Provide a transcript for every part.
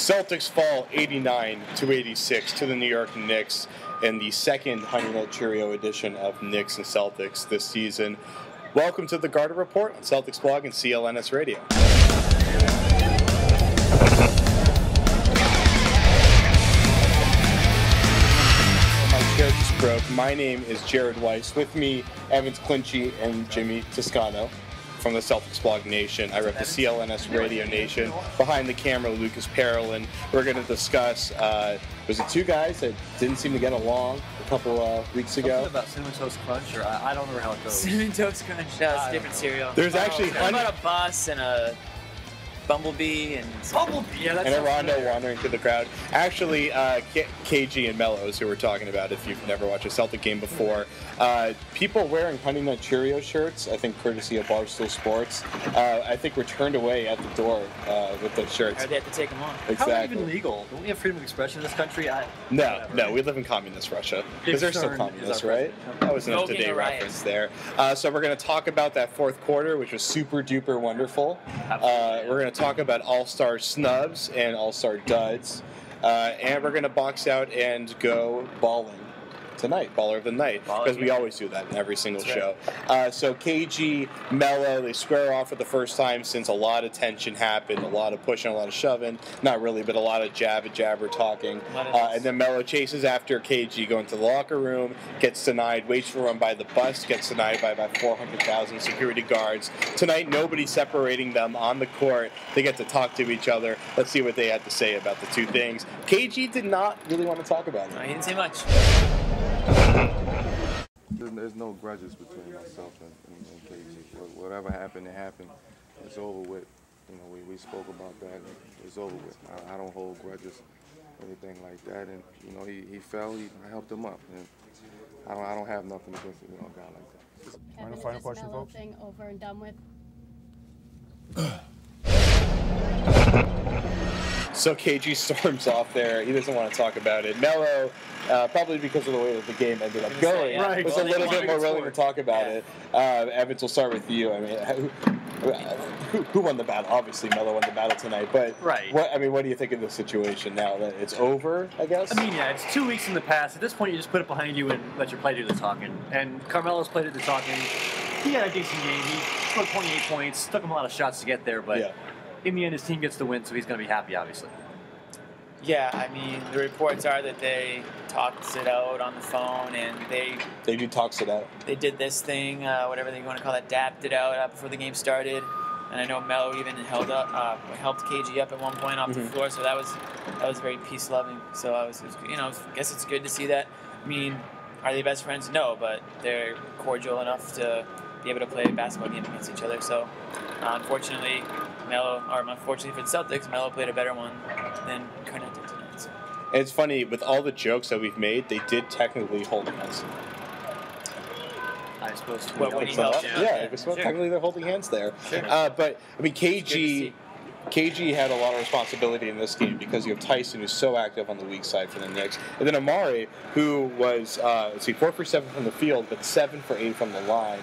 Celtics fall 89-86 to the New York Knicks in the second Honey Nut Cheerio edition of Knicks and Celtics this season. Welcome to the Garter Report on Celticsblog and CLNS Radio. My chair just broke. My name is Jared Weiss. With me, Evans Clinchy and Jimmy Toscano from the Celticsblog Nation. I rep the CLNS Radio Nation. Behind the camera, Lucas Parolin. We're going to discuss, was it two guys that didn't seem to get along a couple weeks ago? Something about Cinnamon Toast Crunch, or I don't remember how it goes. Cinnamon Toast Crunch, it's a different cereal. There's actually about a bus and a bumblebee and yeah, and a rondo wandering through the crowd. Actually, KG and Mellows, who we're talking about, if you've never watched a Celtic game before, people wearing Honey Nut Cheerio shirts, I think courtesy of Barstool Sports, I think were turned away at the door with those shirts. Or they have to take them off. Exactly. How is it even legal? Don't we have freedom of expression in this country? No, we live in communist Russia. Because they're still communists, right? That was an up-to-date reference there. So we're going to talk about that fourth quarter, which was super duper wonderful. We're going to talk about all-star snubs and all-star duds. And we're going to box out and go balling tonight, baller of the night, because we always do that in every single show. So KG, Melo, they square off for the first time since a lot of tension happened, a lot of pushing, a lot of shoving, not really, but a lot of jabber talking. And then Melo chases after KG, going to the locker room, gets denied, waits for run by the bus, gets denied by about 400,000 security guards. Tonight, nobody's separating them on the court. They get to talk to each other. Let's see what they had to say about the two things. KG did not really want to talk about it. No, he didn't say much. There's no grudges between myself and KG. Whatever happened, it happened. It's over with. You know, we spoke about that. And it's over with. I don't hold grudges, anything like that. And you know, he fell. I helped him up. And I don't have nothing against a guy like that. Final question, folks. Thing over and done with. So KG storms off there. He doesn't want to talk about it. Melo, probably because of the way that the game ended up going, was a little bit more willing to talk about it. Evans, we'll start with you. I mean, who won the battle? Obviously, Melo won the battle tonight. But what do you think of the situation now that it's over? I guess. I mean, yeah, it's 2 weeks in the past. At this point, you just put it behind you and let your player do the talking. And Carmelo's played the talking. He had a decent game. He scored 28 points. Took him a lot of shots to get there, but. In the end, his team gets the win, so he's going to be happy, obviously. Yeah, I mean, the reports are that they talked it out on the phone, and they do talks it out. They did this thing, whatever they want to call it, dapped it out before the game started. And I know Melo even helped KG up at one point off the floor, so that was very peace loving. So I guess it's good to see that. I mean, are they best friends? No, but they're cordial enough to be able to play a basketball game against each other. So unfortunately for the Celtics, Melo played a better one than Garnett did tonight. So. It's funny, with all the jokes that we've made, they did technically hold hands. I suppose. When he helped, technically they're holding hands there. Sure. But I mean, KG had a lot of responsibility in this game because you have Tyson, who's so active on the weak side for the Knicks, and then Amar'e, who was 4 for 7 from the field, but 7 for 8 from the line.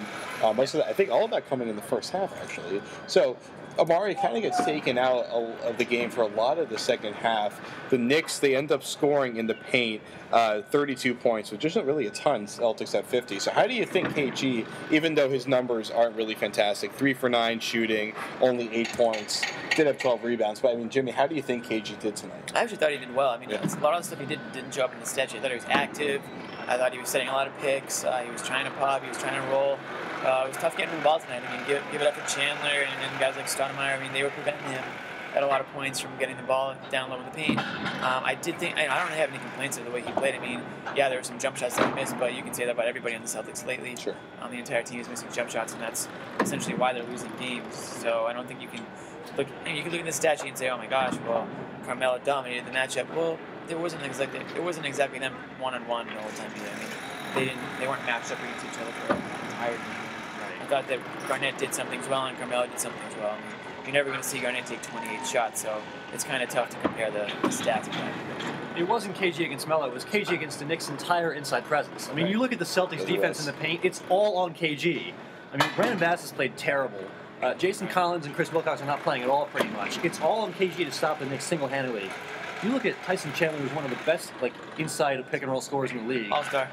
Most of that, I think, all of that coming in the first half, actually. So Amar'e kind of gets taken out of the game for a lot of the second half. The Knicks, they end up scoring in the paint 32 points, which isn't really a ton. Celtics at 50. So how do you think KG, even though his numbers aren't really fantastic, 3 for 9 shooting, only 8 points, did have 12 rebounds. But I mean, Jimmy, how do you think KG did tonight? I actually thought he did well. I mean, a lot of the stuff he didn't show up in the stat sheet. I thought he was active. I thought he was setting a lot of picks. He was trying to pop. He was trying to roll. It was tough getting him the ball tonight. I mean, give it up for Chandler and guys like Stoudemire. I mean, they were preventing him at a lot of points from getting the ball down low in the paint. I did think I don't have any complaints of the way he played. I mean, yeah, there were some jump shots that he missed, but you can say that about everybody on the Celtics lately. Sure. The entire team is missing jump shots, and that's essentially why they're losing games. So I don't think you can look. You can look at the stat sheet and say, oh my gosh, well, Carmelo dominated the matchup. Well, it wasn't exactly them one-on-one the whole time either. I mean, they weren't matched up against each other for the entire game. I thought that Garnett did some things well and Carmelo did some things well. I mean, you're never going to see Garnett take 28 shots, so it's kind of tough to compare the stats. It wasn't KG against Melo, it was KG against the Knicks' entire inside presence. I mean, you look at the Celtics' defense in the paint, it's all on KG. I mean, Brandon Bass has played terrible. Jason Collins and Chris Wilcox are not playing at all pretty much. It's all on KG to stop the Knicks single-handedly. You look at Tyson Chandler, who's one of the best inside of pick-and-roll scorers in the league. All-star.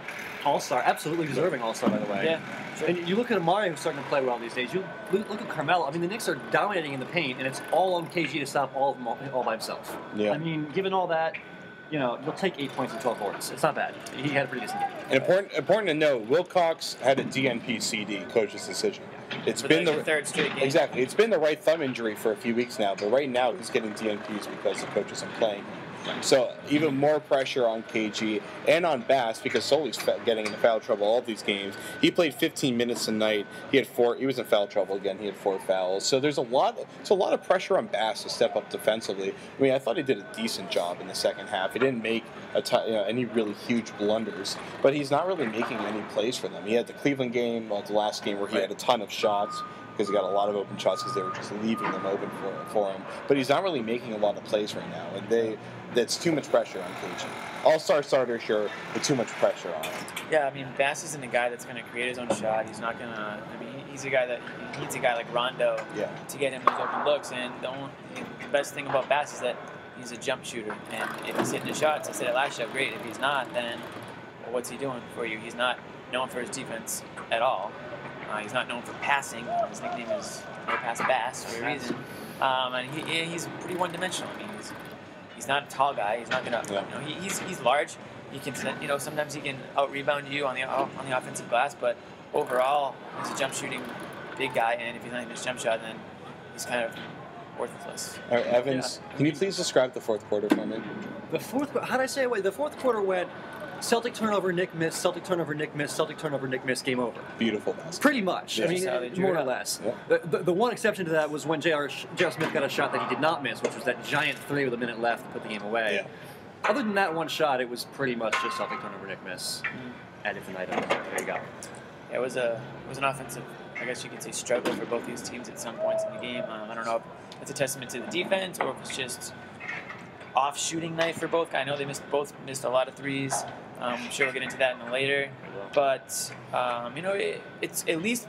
All-star, absolutely deserving all-star, by the way. Yeah. Sure. And you look at Amar'e, who's starting to play well these days. You look at Carmelo. I mean, the Knicks are dominating in the paint, and it's all on KG to stop all of them all by himself. Yeah. I mean, given all that, you'll take 8 points and 12 boards. It's not bad. He had a pretty decent game. And important to note, Wilcox had a DNP CD, coach's decision. It's been the third straight game. Exactly. It's been the right thumb injury for a few weeks now, but right now he's getting DNPs because the coach isn't playing. So even more pressure on KG and on Bass because Soli's getting into foul trouble all these games. He played 15 minutes a night. He had 4. He was in foul trouble again. He had 4 fouls. So there's a lot of pressure on Bass to step up defensively. I mean, I thought he did a decent job in the second half. He didn't make any really huge blunders, but he's not really making any plays for them. He had the Cleveland game, the last game where he had a ton of shots, because he got a lot of open shots because they were just leaving them open for him. But he's not really making a lot of plays right now, and that's too much pressure on KG. All-star starter, sure, but too much pressure on him. Yeah, I mean, Bass isn't a guy that's going to create his own shot. He's not going to. I mean, he's a guy that he needs a guy like Rondo to get him those open looks. And the best thing about Bass is that he's a jump shooter. And if he's hitting the shots, I said it last shot, great. If he's not, then what's he doing for you? He's not known for his defense at all. He's not known for passing. His nickname is No Pass Bass for a reason. And he's pretty one-dimensional. I mean, he's not a tall guy. He's not gonna. He's large. He can. Sometimes he can out-rebound you on the offensive glass. But overall, he's a jump-shooting big guy. And if he's not hitting his jump shot, then he's kind of worthless. All right, Evans, can you please describe the fourth quarter for me? The fourth. How did I say it? The fourth quarter went Celtic turnover, Nick miss, Celtic turnover, Nick miss, Celtic turnover, Nick miss, game over. Beautiful basket. Pretty much. Yeah. I mean, more or less. Yeah. The one exception to that was when J.R. Smith got a shot that he did not miss, which was that giant 3 with a minute left to put the game away. Yeah. Other than that one shot, it was pretty much just Celtic turnover, Nick miss. Ad infinitum. There you go. Yeah, it was an offensive, I guess you could say, struggle for both these teams at some points in the game. I don't know if it's a testament to the defense or if it's just off shooting night for both guys. I know they both missed a lot of threes. I'm sure we'll get into that in later. But, it's at least,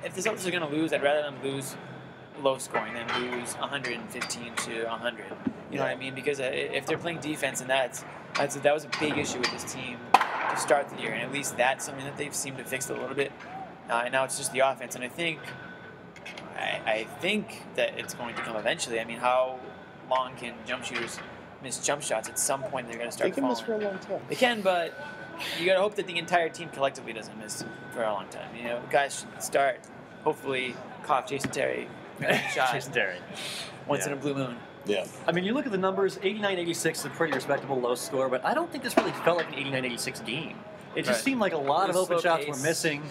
if the Celtics are going to lose, I'd rather them lose low scoring than lose 115 to 100. You know what I mean? Because if they're playing defense, and that was a big issue with this team to start the year. And at least that's something that they've seemed to fix a little bit. And now it's just the offense. And I think that it's going to come eventually. I mean, how long can jump shooters miss jump shots? At some point, they're going to start falling. They can miss for a long time. They can, but you got to hope that the entire team collectively doesn't miss for a long time. Guys should start, hopefully, Jason Terry shot. Jason Terry. Once in a blue moon. Yeah. I mean, you look at the numbers, 89-86 is a pretty respectable low score, but I don't think this really felt like an 89-86 game. It just seemed like a lot of open shots were missing.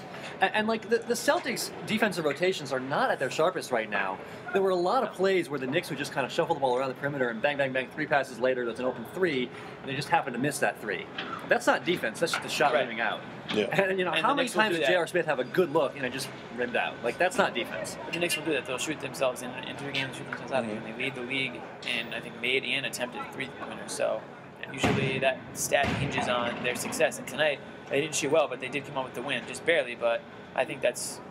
And the Celtics' defensive rotations are not at their sharpest right now. There were a lot of plays where the Knicks would just kind of shuffle the ball around the perimeter and bang, bang, bang, 3 passes later, there's an open 3, and they just happen to miss that 3. That's not defense, that's just the shot riming out. Yeah. And, how many times did J.R. Smith have a good look and it just rimmed out? That's not defense. But the Knicks will do that. They'll shoot themselves into a game and shoot themselves out of it. And they lead the league in, I think, made and attempted 3-pointers. So usually that stat hinges on their success. And tonight, they didn't shoot well, but they did come up with the win, just barely. But I think that's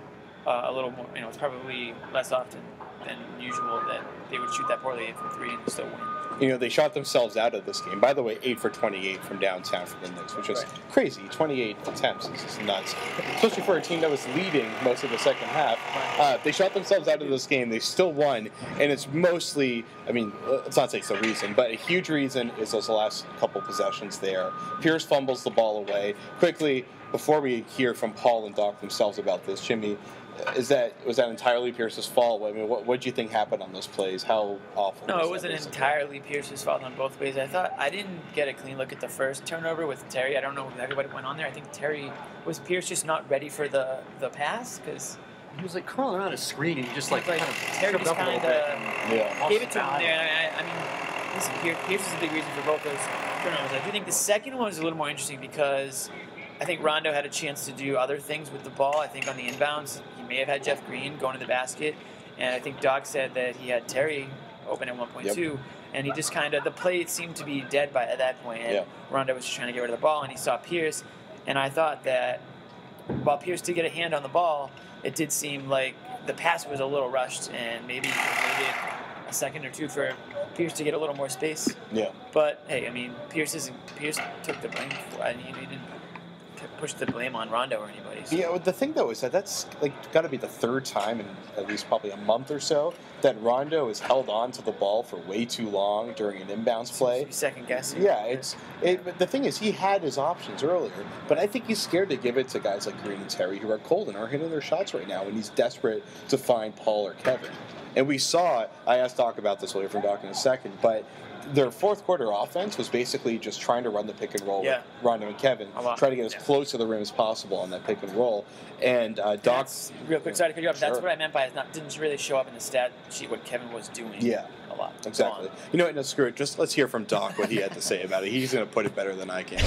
a little more, it's probably less often than usual that they would shoot that poorly from 3 and still win. They shot themselves out of this game. By the way, 8 for 28 from downtown for the Knicks, which is crazy. 28 attempts is just nuts, especially for a team that was leading most of the second half. They shot themselves out of this game. They still won, and it's mostly, let's not say it's the reason, but a huge reason is those last couple possessions there. Pierce fumbles the ball away. Quickly, before we hear from Paul and Doc themselves about this, Jimmy, was that entirely Pierce's fault? What do you think happened on those plays? How awful? No, it wasn't entirely Pierce's fault on both plays. I didn't get a clean look at the first turnover with Terry. I don't know exactly what went on there. I think was Pierce just not ready for the pass because he was crawling around his screen and he just kind of Terry just kind of gave it to him there. And listen, Pierce is a big reason for both those turnovers. I do think the second one was a little more interesting because I think Rondo had a chance to do other things with the ball. I think on the inbounds, he may have had Jeff Green going to the basket. And I think Doc said that he had Terry open at 1.2. And he just the play seemed to be dead at that point. And Rondo was just trying to get rid of the ball. And he saw Pierce. And I thought that while Pierce did get a hand on the ball, it did seem like the pass was a little rushed, and maybe waited a second or two for Pierce to get a little more space. Yeah. But hey, I mean, Pierce took the blame for. I mean, he didn't push the blame on Rondo or anybody. So. Yeah. The thing though is that's like got to be the third time in at least probably a month or so that Rondo has held on to the ball for way too long during an inbounds play. Second guessing. Yeah. The thing is, he had his options earlier, but I think he's scared to give it to guys like Green and Terry who are cold and aren't hitting their shots right now, and he's desperate to find Paul or Kevin. And we saw, I asked Doc about this later from Doc in a second, but their fourth quarter offense was basically just trying to run the pick and roll with Rondo and Kevin, try to get as close to the rim as possible on that pick and roll. And Doc... Real quick, sorry to cut you off. That's what I meant by it. Didn't really show up in the stat sheet what Kevin was doing a lot. Exactly. You know what, no, screw it. Just let's hear from Doc what he had to say about it. He's going to put it better than I can.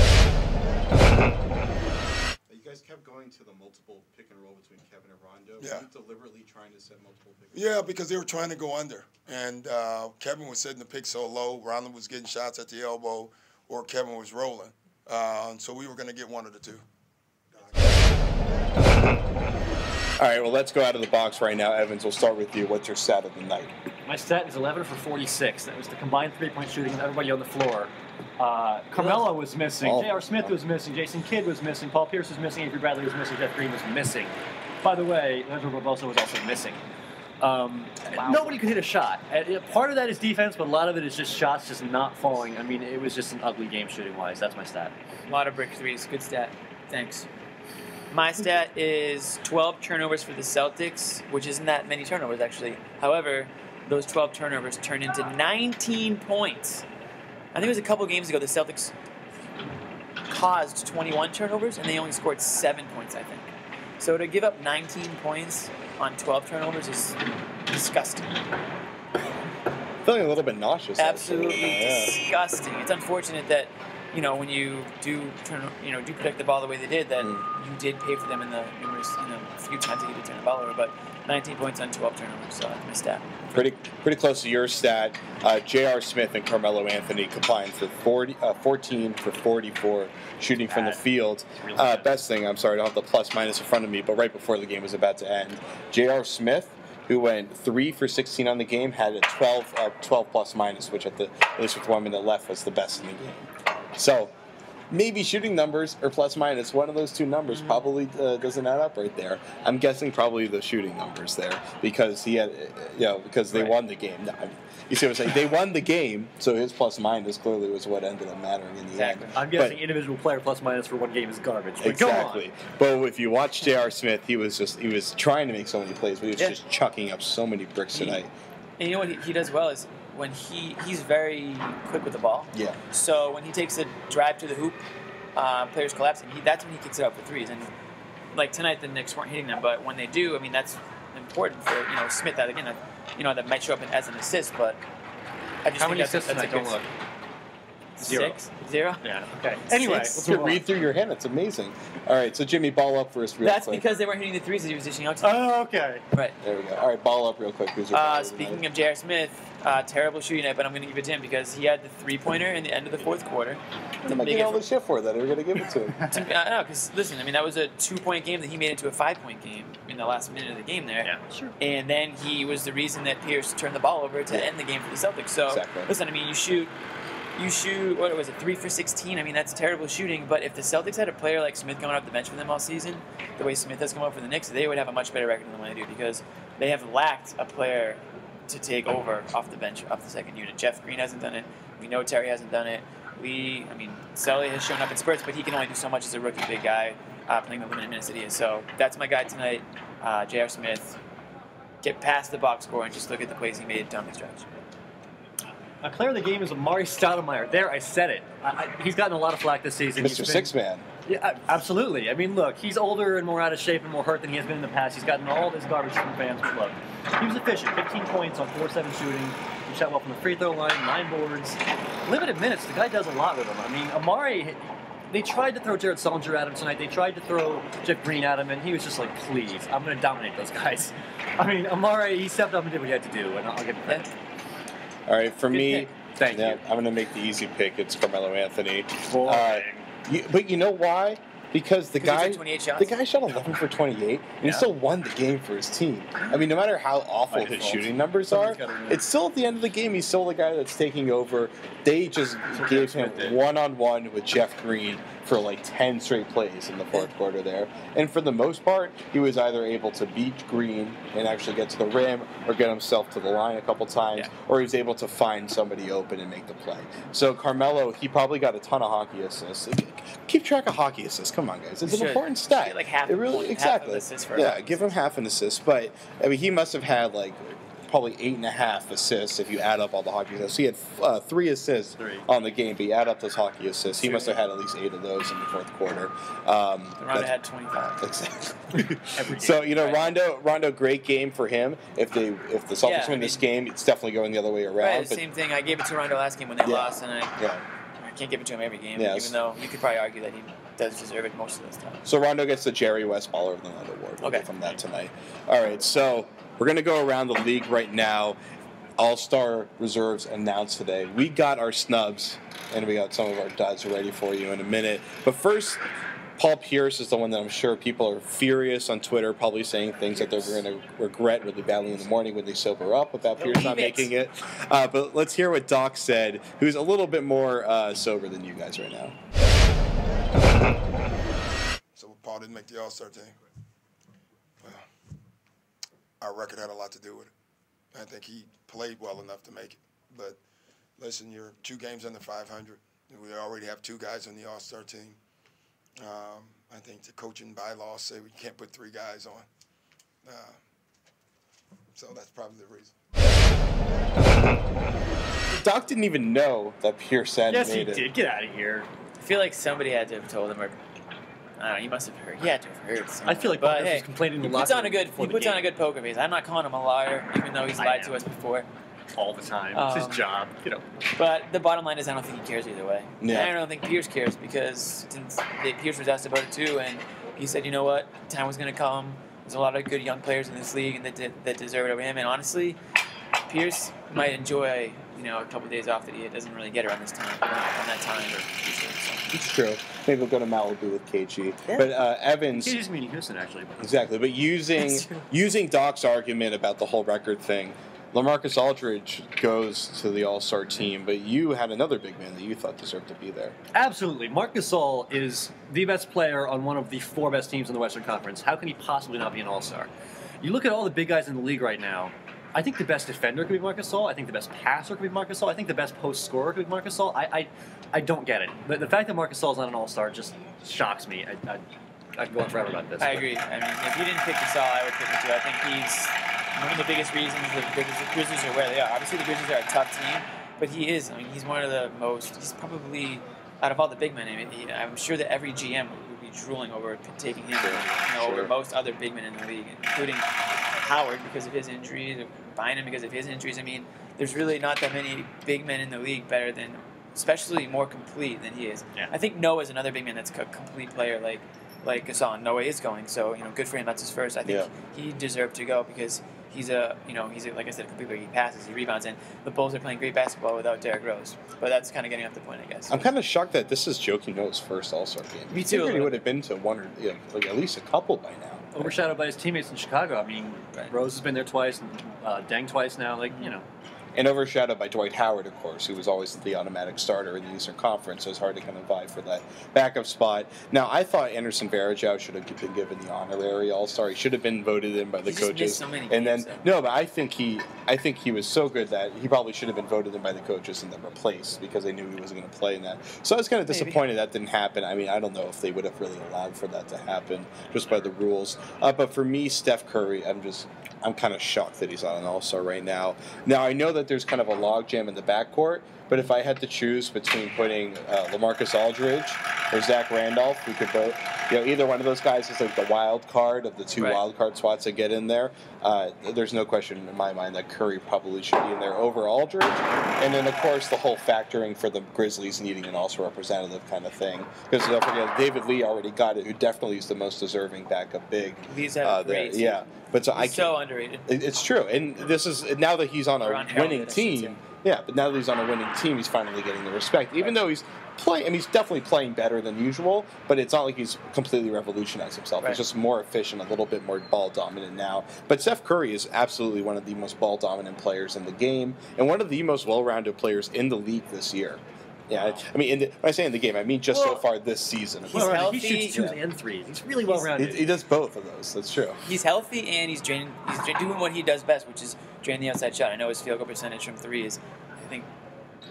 You guys kept going to the multiple pick and roll between Kevin and Rondo. Yeah. Were you deliberately trying to set multiple pick and roll? Yeah, roll? because they were trying to go under. And Kevin was setting the pick so low, Rondo was getting shots at the elbow, or Kevin was rolling. So we were going to get one of the two. All right, well, let's go out of the box right now. Evans, we'll start with you. What's your stat of the night? My stat is 11 for 46. That was the combined three-point shooting of everybody on the floor. Carmelo was missing. J.R. Smith was missing. Jason Kidd was missing. Paul Pierce was missing. Avery Bradley was missing. Jeff Green was missing. By the way, Leandro Barbosa was also missing. Nobody could hit a shot. Part of that is defense, but a lot of it is just shots just not falling. I mean, it was just an ugly game shooting-wise. That's my stat. A lot of brick threes. Good stat. Thanks. My stat is 12 turnovers for the Celtics, which isn't that many turnovers, actually. However, those 12 turnovers turned into 19 points. I think it was a couple games ago the Celtics caused 21 turnovers, and they only scored 7 points, I think. So to give up 19 points on 12 turnovers is disgusting. Feeling a little bit nauseous. Absolutely disgusting. It's unfortunate that, you know, when you do protect the ball the way they did, that you did pay for them in the few times that you did turn the ball over. But 19 points on 12 turnovers, so that's my stat. Pretty close to your stat. J.R. Smith and Carmelo Anthony combined for 14 for 44 shooting from the field. Best thing, I'm sorry, I don't have the plus minus in front of me, but right before the game was about to end, J.R. Smith, who went 3 for 16 on the game, had a 12 plus minus, which at least with 1 minute left was the best in the game. So maybe shooting numbers or plus minus, one of those two numbers probably doesn't add up right there. I'm guessing probably the shooting numbers there because he had, because they won the game. No, you see what I'm saying? They won the game, so his plus minus clearly was what ended up mattering in the end. I'm guessing individual player plus minus for one game is garbage. But exactly. But if you watch J.R. Smith, he was trying to make so many plays, but he was just chucking up so many bricks tonight. And you know what he does well is when he's very quick with the ball. Yeah. So when he takes a drive to the hoop, players collapse, and that's when he kicks it out for threes. And like tonight, the Knicks weren't hitting them, but when they do, I mean, that's important for Smith. That again, that might show up as an assist, but I just how think many assists tonight? Don't look. 6? 0? Yeah. Okay. Anyway, let's read through your hand. It's amazing. All right, so Jimmy, ball up for us real quick. That's because they weren't hitting the threes that he was dishing out to. Oh, okay. Right. There we go. All right, ball up real quick. Who's your speaking of J.R. Smith, terrible shooting night, but I'm going to give it to him because he had the three-pointer in the end of the fourth quarter. I'm getting all the shit for that. We're going to give it to him. I know, because listen, I mean, that was a 2-point game that he made into a 5-point game in the last minute of the game there. Yeah, sure. And then he was the reason that Pierce turned the ball over to end the game for the Celtics. So, listen, I mean, you shoot, what was it, 3 for 16? I mean, that's terrible shooting. But if the Celtics had a player like Smith coming off the bench for them all season, the way Smith has come up for the Knicks, they would have a much better record than they do because they have lacked a player to take over off the bench, off the second unit. Jeff Green hasn't done it. We know Terry hasn't done it. Sully has shown up in spurts, but he can only do so much as a rookie big guy playing the limited minutes that he is. So that's my guy tonight, J.R. Smith. Get past the box score and just look at the plays he made down the stretch. My player of the game is Amar'e Stoudemire. There, I said it. He's gotten a lot of flack this season. Mr. Six-Man. Yeah, absolutely. I mean, look, he's older and more out of shape and more hurt than he has been in the past. He's gotten all this garbage from fans. But look, he was efficient. 15 points on 4-7 shooting. He shot well from the free throw line, 9 boards. Limited minutes. The guy does a lot with him. I mean, Amar'e, they tried to throw Jared Sullinger at him tonight. They tried to throw Jeff Green at him, and he was just like, please, I'm going to dominate those guys. I mean, Amar'e, he stepped up and did what he had to do, and I'll give him credit. All right, for me, thank you. I'm going to make the easy pick. It's Carmelo Anthony. But you know why? because the guy 28 shots? the guy shot 11 for 28, and he still won the game for his team. I mean, no matter how awful his shooting numbers are, it's still at the end of the game, he's still the guy that's taking over. They just gave him one-on-one with Jeff Green for like 10 straight plays in the fourth quarter there. And for the most part, he was either able to beat Green and actually get to the rim or get himself to the line a couple times, or he was able to find somebody open and make the play. So Carmelo, he probably got a ton of hockey assists. Keep track of hockey assists. Come on, guys. It's an important stat. Like half it really, exactly. Half of assist for give him half an assist. But, I mean, he must have had like probably 8.5 assists if you add up all the hockey assists. He had 3 assists on the game, but you add up those hockey assists. He must have had at least 8 of those in the fourth quarter. Rondo had 25. Exactly. So, Rondo, great game for him. If the Celtics win this game, it's definitely going the other way around. Right, same thing. I gave it to Rondo last game when they lost, and I can't give it to him every game, even though you could probably argue that he does deserve it most of this time. So Rondo gets the Jerry West Baller of the Night award. We'll get from that tonight. All right, so we're going to go around the league right now. All-Star reserves announced today. We got our snubs, and we got some of our duds ready for you in a minute. But first, Paul Pierce is the one that I'm sure people are furious on Twitter, probably saying things that they're going to regret really badly in the morning when they sober up about Pierce not making it. But let's hear what Doc said, who's a little bit more sober than you guys right now. So Paul didn't make the All-Star team. Well, our record had a lot to do with it. I think he played well enough to make it. But listen, you're 2 games under 500. We already have 2 guys on the All-Star team. I think the coaching bylaws say we can't put 3 guys on. So that's probably the reason. Doc didn't even know that Pierce had made it. Yes, he did. Get out of here. I feel like somebody had to have told him, or I don't know, he must have heard. He had to have heard something. I feel like Bob was complaining he puts on a good poker face. I'm not calling him a liar, even though he's lied to us before. All the time. It's his job, But the bottom line is I don't think he cares either way. Yeah. And I don't think Pierce cares because Pierce was asked about it too, and he said, you know what, time was going to come. There's a lot of good young players in this league and that deserve it over him. And honestly, Pierce might enjoy a couple of days off that he doesn't really get around this time, on that time. It's true. Maybe we'll go to Malibu with KG. Yeah. But Evans... KG's meeting Houston, actually. Exactly. But using Doc's argument about the whole record thing, LaMarcus Aldridge goes to the All-Star team, but you had another big man that you thought deserved to be there. Absolutely. Marc Gasol is the best player on one of the 4 best teams in the Western Conference. How can he possibly not be an All-Star? You look at all the big guys in the league right now, I think the best defender could be Marc Gasol. I think the best passer could be Marc Gasol. I think the best post scorer could be Marc Gasol. I don't get it. The fact that Marc Gasol is not an All-Star just shocks me. I could go on forever about this. I agree. I mean, if you didn't pick Gasol, I would pick him too. I think he's one of the biggest reasons the Grizzlies are where they are. Obviously, the Grizzlies are a tough team, but he is. I mean, he's one of the most. He's probably out of all the big men. I mean, I'm sure that every GM would be drooling over taking him over most other big men in the league, including Howard because of his injuries, or Bynum because of his injuries. I mean, there's really not that many big men in the league better than, especially more complete than he is. Yeah. I think Noah's another big man that's a complete player like Gasol. Noah is going, so good for him. That's his first. I think he deserved to go because he's like I said, a complete player. He passes, he rebounds, and the Bulls are playing great basketball without Derrick Rose. But that's kind of getting off the point, I guess. I'm kind of shocked that this is Joakim Noah's first All-Star game. Me too. I figured he would have been to one or at least a couple by now. Overshadowed by his teammates in Chicago. I mean, Rose has been there twice, and Deng twice now. And overshadowed by Dwight Howard, of course, who was always the automatic starter in the Eastern Conference, so it's hard to kind of vie for that backup spot. Now, I thought Anderson Varejao should have been given the honorary All-Star. He should have been voted in by the coaches. So many and games, then no, but I think he was so good that he probably should have been voted in by the coaches and then replaced because they knew he wasn't going to play in that. So I was kind of disappointed that didn't happen. I mean, I don't know if they would have really allowed for that to happen just by the rules. But for me, Steph Curry, I'm kind of shocked that he's not an All-Star right now. Now, I know that there's kind of a logjam in the backcourt, but if I had to choose between putting LaMarcus Aldridge or Zach Randolph, we could vote. Either one of those guys is like the wild card of the 2 wild card spots that get in there. There's no question in my mind that Curry probably should be in there over Aldridge. And then, of course, the whole factoring for the Grizzlies needing an All-Star representative kind of thing. Because don't forget, David Lee already got it, who definitely is the most deserving backup big. Lee's had great team. Yeah. But he's so underrated. It's true. And this is now that he's on a winning team, Yeah, but now that he's on a winning team, he's finally getting the respect. Even though he's playing, I mean, he's definitely playing better than usual, but it's not like he's completely revolutionized himself. He's just more efficient, a little bit more ball dominant now. But Steph Curry is absolutely one of the most ball dominant players in the game and one of the most well-rounded players in the league this year. Yeah, I mean, when I say in the game, I mean just so far this season. He's healthy. He shoots 2s and 3s. He's really well-rounded. He does both of those. That's true. He's healthy and he's doing what he does best, which is draining the outside shot. I know his field goal percentage from 3 is, I think,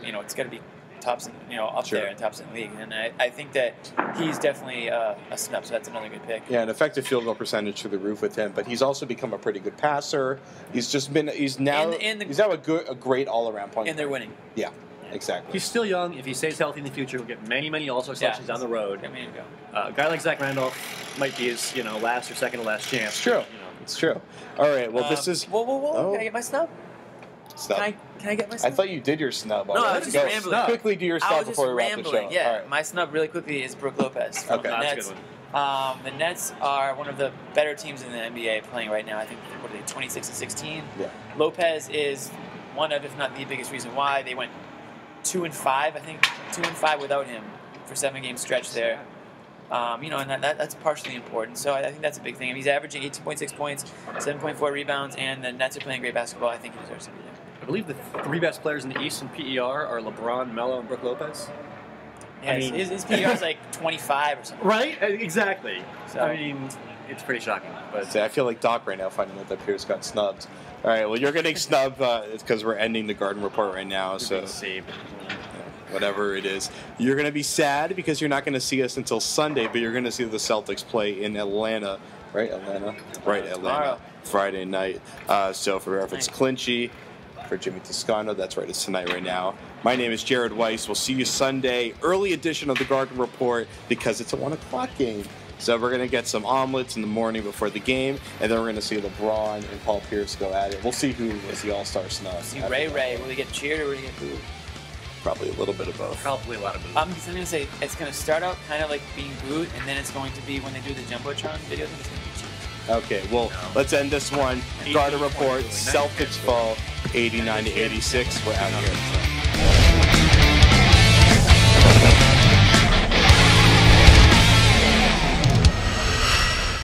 it's got to be tops, up there and tops in the league. And I think that he's definitely a snub. So that's another good pick. Yeah, an effective field goal percentage through the roof with him. But he's also become a pretty good passer. He's now a great all-around point. And they're winning. Yeah. Exactly. He's still young. If he stays healthy in the future, he'll get many, many All-Star selections down the road. A guy like Zach Randolph might be his, last or second to last chance. It's true. It's true. All right. Well, this is. Whoa! Oh. Can I get my snub? Snub. Can I get my snub? I thought you did your snub. No, I was just rambling. Quickly do your snub before we wrap the show. Yeah, all right. My snub really quickly is Brook Lopez from the Nets. That's a good one. The Nets are one of the better teams in the NBA playing right now. I think, what are they, 26-16? Yeah. Lopez is one of, if not the biggest reason why they went 2-5, I think 2-5 without him for 7-game stretch there. And that's partially important. So I think that's a big thing. If he's averaging 18.6 points, 7.4 rebounds, and the Nets are playing great basketball, I think he deserves to be there. I believe the 3 best players in the East in PER are LeBron, Melo, and Brook Lopez. Yeah, his PER is like 25 or something. Right? Exactly. So, I mean, it's pretty shocking. But I feel like Doc right now finding out that Pierce got snubbed. All right, well, you're getting snubbed because we're ending the Garden Report right now. So whatever it is. You're going to be sad because you're not going to see us until Sunday, but you're going to see the Celtics play in Atlanta. Right, Atlanta? Right, Atlanta. Friday night. So for reference, Clinchy. For Jimmy Toscano, that's right, it's tonight right now. My name is Jared Weiss. We'll see you Sunday, early edition of the Garden Report, because it's a 1 o'clock game. So we're going to get some omelets in the morning before the game, and then we're going to see LeBron and Paul Pierce go at it. We'll see who is the all-star snub. See Ray. Will he get cheered or will he get booed? Probably a little bit of both. Probably a lot of booed. I'm going to say it's going to start out kind of like being booed, and then it's going to be when they do the Jumbotron videos, it's going to be cheered. Okay, well, let's end this one. Garden Report, Celtics fall 89-86. We're out here.